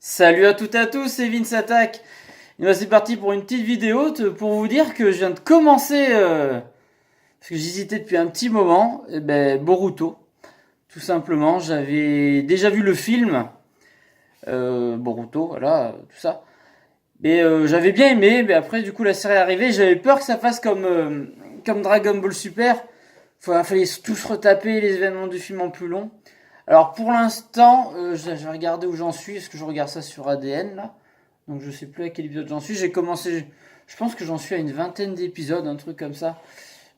Salut à toutes et à tous, c'est Vince Attack. Et ben, c'est parti pour une petite vidéo pour vous dire que je viens de commencer, parce que j'hésitais depuis un petit moment, Boruto. Tout simplement, j'avais déjà vu le film, Boruto, voilà, tout ça. Et j'avais bien aimé, mais après du coup la série est arrivée, j'avais peur que ça fasse comme Dragon Ball Super. Fallait tous retaper les événements du film en plus long. Alors pour l'instant, je vais regarder où j'en suis, est-ce que je regarde ça sur ADN là? Donc je sais plus à quel épisode j'en suis. J'ai commencé, je pense que j'en suis à une vingtaine d'épisodes, un truc comme ça.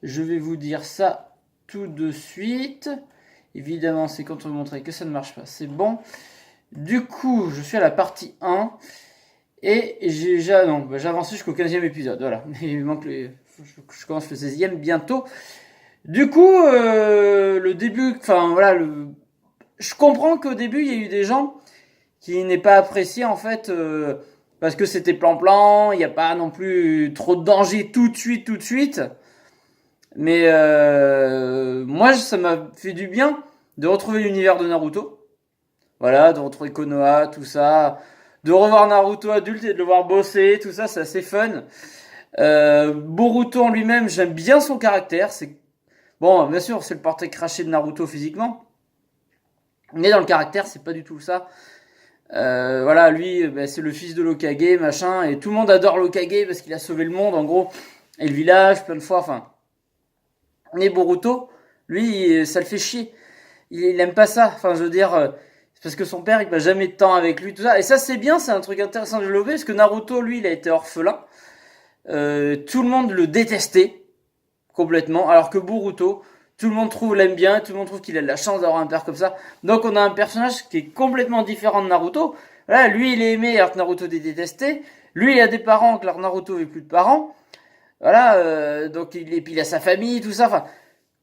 Je vais vous dire ça tout de suite. Évidemment, c'est quand on me montrer que ça ne marche pas. C'est bon. Du coup, je suis à la partie 1. Et j'ai déjà, non, j'ai avancé jusqu'au 15e épisode. Voilà. Il manque je commence le 16e bientôt. Du coup, le début, enfin voilà, je comprends qu'au début, il y a eu des gens qui n'aient pas apprécié en fait parce que c'était plan-plan, il n'y a pas non plus trop de danger tout de suite, tout de suite. Mais moi, ça m'a fait du bien de retrouver l'univers de Naruto. Voilà, de retrouver Konoha, tout ça. De revoir Naruto adulte et de le voir bosser, tout ça, c'est assez fun. Boruto en lui-même, j'aime bien son caractère. C'est bon, bien sûr, c'est le portrait craché de Naruto physiquement. Mais dans le caractère, c'est pas du tout ça. Voilà, lui, c'est le fils de l'Okage, machin, et tout le monde adore l'Okage parce qu'il a sauvé le monde, en gros, et le village, plein de fois, enfin. Mais Boruto, lui, ça le fait chier. Il aime pas ça, enfin, je veux dire, c'est parce que son père, il passe jamais de temps avec lui, tout ça. Et ça, c'est bien, c'est un truc intéressant de développer, parce que Naruto, lui, il a été orphelin. Tout le monde le détestait, complètement, alors que Boruto, tout le monde l'aime bien, tout le monde trouve qu'il a de la chance d'avoir un père comme ça. Donc on a un personnage qui est complètement différent de Naruto. Là, lui, il est aimé alors que Naruto est détesté. Lui, il a des parents alors que Naruto n'avait plus de parents. Voilà, donc il a sa famille, tout ça. Enfin,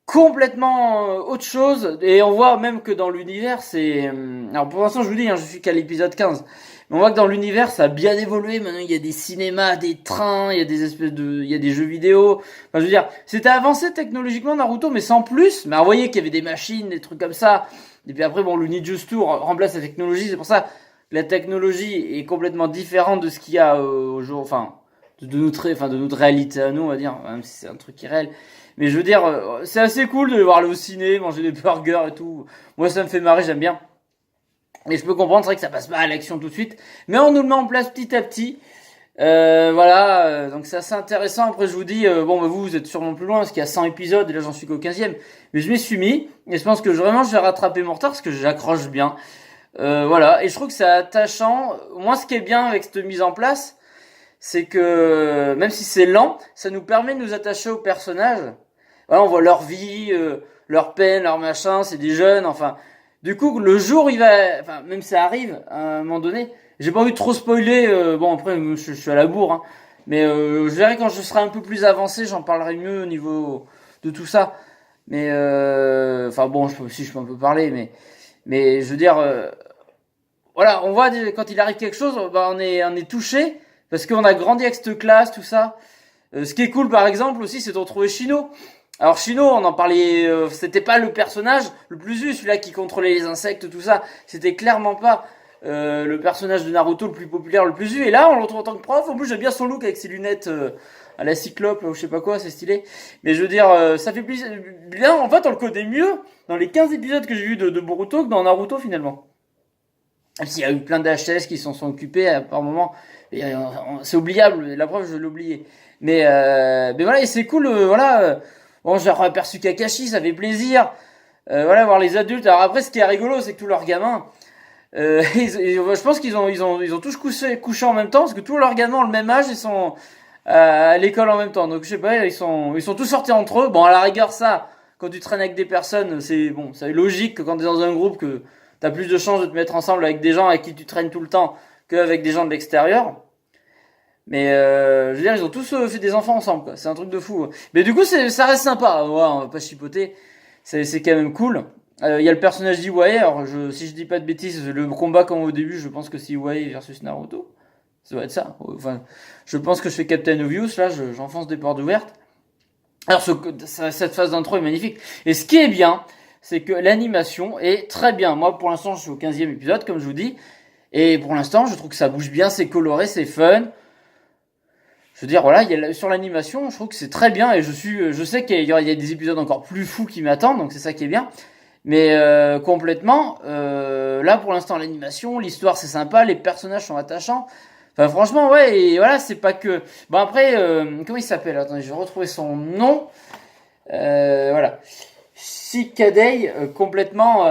complètement autre chose. Et on voit même que dans l'univers, c'est... alors pour l'instant, je vous dis, je suis qu'à l'épisode 15. Mais on voit que dans l'univers, ça a bien évolué. Maintenant, il y a des cinémas, des trains, il y a des espèces de... il y a des jeux vidéo. Enfin, je veux dire, c'était avancé technologiquement Naruto, mais sans plus. Mais vous voyez qu'il y avait des machines, des trucs comme ça. Et puis après, bon, le Ninjutsu remplace la technologie. C'est pour ça que la technologie est complètement différente de ce qu'il y a au jour... Enfin, de notre réalité à nous, on va dire. Même si c'est un truc irréel. Mais je veux dire, c'est assez cool de voir aller au ciné, manger des burgers et tout. Moi, ça me fait marrer, j'aime bien. Et je peux comprendre, c'est vrai que ça passe pas à l'action tout de suite. Mais on nous le met en place petit à petit. Voilà, donc c'est assez intéressant. Après, je vous dis, vous êtes sûrement plus loin, parce qu'il y a 100 épisodes, et là, j'en suis qu'au 15e. Mais je m'y suis mis, et je pense que vraiment, je vais rattraper mon retard, parce que j'accroche bien. Voilà, et je trouve que c'est attachant. Moi, ce qui est bien avec cette mise en place, c'est que, même si c'est lent, ça nous permet de nous attacher aux personnages. Voilà, on voit leur vie, leur peine, leur machin, c'est des jeunes, enfin. Du coup, le jour où il va, enfin, même ça arrive, à un moment donné, j'ai pas envie de trop spoiler, bon après, je suis à la bourre, hein, mais je verrai quand je serai un peu plus avancé, j'en parlerai mieux au niveau de tout ça. Mais, enfin bon, je peux un peu parler, mais je veux dire, voilà, on voit quand il arrive quelque chose, on est touché, parce qu'on a grandi avec cette classe, tout ça. Ce qui est cool, par exemple, aussi, c'est de retrouver Shino. Alors Shino, on en parlait, c'était pas le personnage le plus vu, celui-là qui contrôlait les insectes, tout ça. C'était clairement pas le personnage de Naruto le plus populaire, le plus vu. Et là, on le retrouve en tant que prof. En plus, j'aime bien son look avec ses lunettes à la cyclope, ou je sais pas quoi, c'est stylé. Mais je veux dire, ça fait plus bien. En fait, on le connaît mieux dans les 15 épisodes que j'ai vus de Boruto que dans Naruto finalement. Même s'il y a eu plein d'HS qui s'en sont occupés à un moment. C'est oubliable, la preuve, je l'ai oublié. Mais voilà, et c'est cool, voilà. Bon, j'ai aperçu Kakashi, ça fait plaisir. Voilà, voir les adultes. Alors après, ce qui est rigolo, c'est que tous leurs gamins, je pense ils ont tous couché en même temps, parce que tous leurs gamins ont le même âge, ils sont à l'école en même temps. Donc je sais pas, ils sont tous sortis entre eux. Bon, à la rigueur, ça, quand tu traînes avec des personnes, c'est bon, c'est logique que quand t'es dans un groupe, que t'as plus de chances de te mettre ensemble avec des gens avec qui tu traînes tout le temps qu'avec des gens de l'extérieur. Mais je veux dire, ils ont tous fait des enfants ensemble, quoi. C'est un truc de fou. Mais du coup, ça reste sympa. Ouais, on va pas chipoter. C'est quand même cool. Il y a le personnage d'Iwai. Alors, si je dis pas de bêtises, le combat comme au début, je pense que c'est Iwai versus Naruto. Ça doit être ça. Enfin, je pense que je fais Captain Obvious. Là, j'enfonce des portes ouvertes. Alors, cette phase d'intro est magnifique. Et ce qui est bien, c'est que l'animation est très bien. Moi, pour l'instant, je suis au 15e épisode, comme je vous dis. Et pour l'instant, je trouve que ça bouge bien, c'est coloré, c'est fun. Je veux dire, voilà, sur l'animation, je trouve que c'est très bien et je sais qu'il y a des épisodes encore plus fous qui m'attendent, donc c'est ça qui est bien. Mais complètement, là pour l'instant l'animation, l'histoire c'est sympa, les personnages sont attachants. Enfin franchement ouais, et voilà, c'est pas que... Bon après, comment il s'appelle? Attendez, je vais retrouver son nom. Voilà. Shikadei, complètement,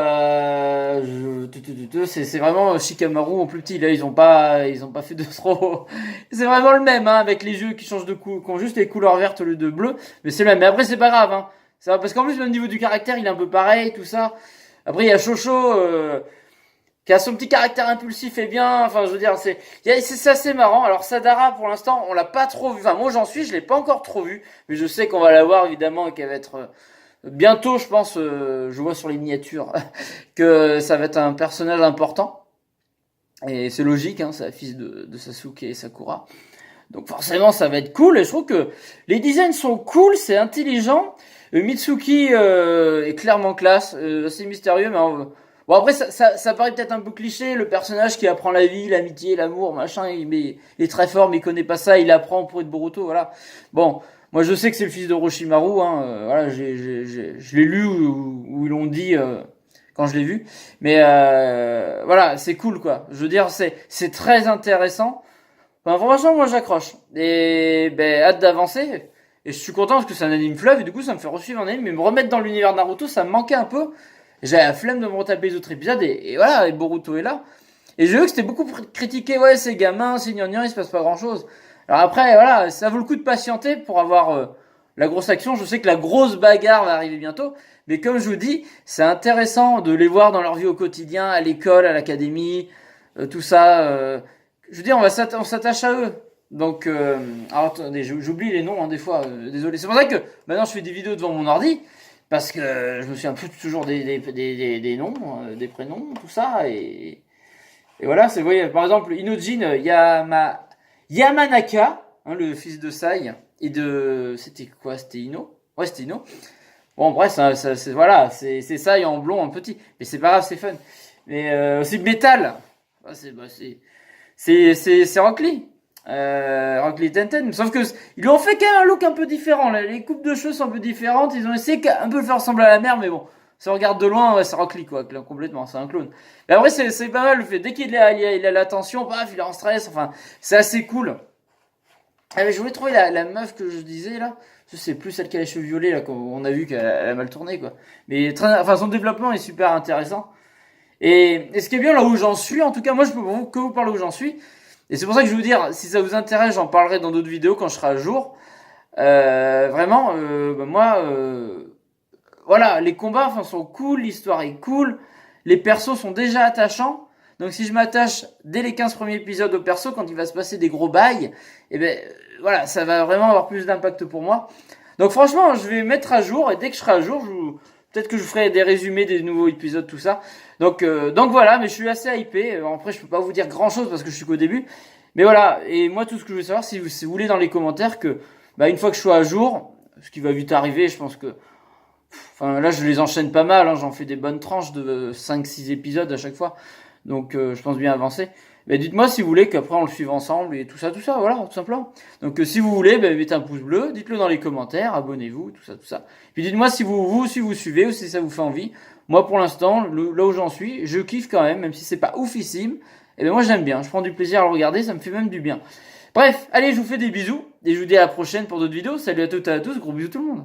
c'est vraiment Shikamaru en plus petit. Là, ils ont pas fait de trop. C'est vraiment le même, hein, avec les yeux qui changent de qui ont juste les couleurs vertes au lieu de bleu. Mais c'est le même. Mais après, c'est pas grave, hein. Ça va, parce qu'en plus, même au niveau du caractère, il est un peu pareil, tout ça. Après, il y a Shosho, qui a son petit caractère impulsif et bien. Enfin, je veux dire, c'est assez marrant. Alors, Sadara, pour l'instant, on l'a pas trop vu. Enfin, moi, je l'ai pas encore trop vu. Mais je sais qu'on va la voir, évidemment, et qu'elle va être, bientôt, je pense, je vois sur les miniatures que ça va être un personnage important. Et c'est logique, hein, c'est la fille de Sasuke et Sakura. Donc forcément, ça va être cool. Et je trouve que les designs sont cool, c'est intelligent. Mitsuki est clairement classe, assez mystérieux, mais bon après ça paraît peut-être un peu cliché. Le personnage qui apprend la vie, l'amitié, l'amour, machin, il est très fort, mais il connaît pas ça. Il apprend pour être Boruto, voilà. Bon. Moi, je sais que c'est le fils de Orochimaru, hein, voilà, je l'ai lu où ils l'ont dit quand je l'ai vu. Mais voilà, c'est cool, quoi. Je veux dire, c'est très intéressant. Enfin, franchement, moi, j'accroche. Et ben, hâte d'avancer. Et je suis content parce que c'est un anime fleuve, et du coup, ça me fait resuivre un anime. Mais me remettre dans l'univers Naruto, ça me manquait un peu. J'avais la flemme de me retaper les autres épisodes, et voilà, et Boruto est là. Et j'ai vu que c'était beaucoup critiqué, ouais, c'est gamin, c'est gnangnan, il se passe pas grand-chose. Alors après, voilà, ça vaut le coup de patienter pour avoir la grosse action. Je sais que la grosse bagarre va arriver bientôt, mais comme je vous dis, c'est intéressant de les voir dans leur vie au quotidien, à l'école, à l'académie, tout ça. Je veux dire, on s'attache à eux. Donc, alors attendez, j'oublie les noms, hein, des fois, désolé. C'est pour ça que maintenant je fais des vidéos devant mon ordi, parce que je me souviens plus toujours des noms, des prénoms, tout ça, et voilà, vous voyez, par exemple, Inojin Yamanaka, hein, le fils de Sai, et c'était quoi? C'était Ino? Ouais, c'était Ino. Bon, bref, voilà, c'est Sai en blond, en petit. Mais c'est pas grave, c'est fun. Mais aussi Metal. Ah, c'est Rock Lee. Rock Lee Tenten. Sauf que ils lui ont fait quand même un look un peu différent. Là. Les coupes de cheveux sont un peu différentes. Ils ont essayé un peu de faire ressembler à la mère, mais bon. Si on regarde de loin, ouais, c'est Rock Lee, quoi, complètement, c'est un clone. Mais après, c'est pas mal le fait. Dès qu'il a l'attention, paf, il est en stress, enfin, c'est assez cool. Ah, mais je voulais trouver la meuf que je disais, là. C'est plus celle qui a les cheveux violets, là, qu'on a vu qu'elle a mal tourné, quoi. Mais enfin, son développement est super intéressant. Et ce qui est bien, là où j'en suis, en tout cas, moi, je peux que vous parler où j'en suis. Et c'est pour ça que je vais vous dire, si ça vous intéresse, j'en parlerai dans d'autres vidéos quand je serai à jour. Vraiment, bah, moi, voilà, les combats enfin, sont cool, l'histoire est cool, les persos sont déjà attachants. Donc si je m'attache dès les 15 premiers épisodes au perso, quand il va se passer des gros bails, et ben voilà, ça va vraiment avoir plus d'impact pour moi. Donc franchement, je vais mettre à jour, et dès que je serai à jour, peut-être que je ferai des résumés des nouveaux épisodes, tout ça. Donc voilà, mais je suis assez hypé. Après, je peux pas vous dire grand-chose parce que je suis qu'au début. Mais voilà, et moi tout ce que je veux savoir, si vous voulez dans les commentaires que, bah, une fois que je sois à jour, ce qui va vite arriver, je pense que... Enfin, là, je les enchaîne pas mal, hein, j'en fais des bonnes tranches de 5-6 épisodes à chaque fois. Donc, je pense bien avancer. Mais dites-moi si vous voulez qu'après on le suive ensemble et tout ça, voilà, tout simplement. Donc, si vous voulez, bah, mettez un pouce bleu, dites-le dans les commentaires, abonnez-vous, tout ça. Puis dites-moi si vous suivez ou si ça vous fait envie. Moi, pour l'instant, là où j'en suis, je kiffe quand même si c'est pas oufissime. Et ben moi, j'aime bien, je prends du plaisir à le regarder, ça me fait même du bien. Bref, allez, je vous fais des bisous et je vous dis à la prochaine pour d'autres vidéos. Salut à toutes et à tous, gros bisous tout le monde.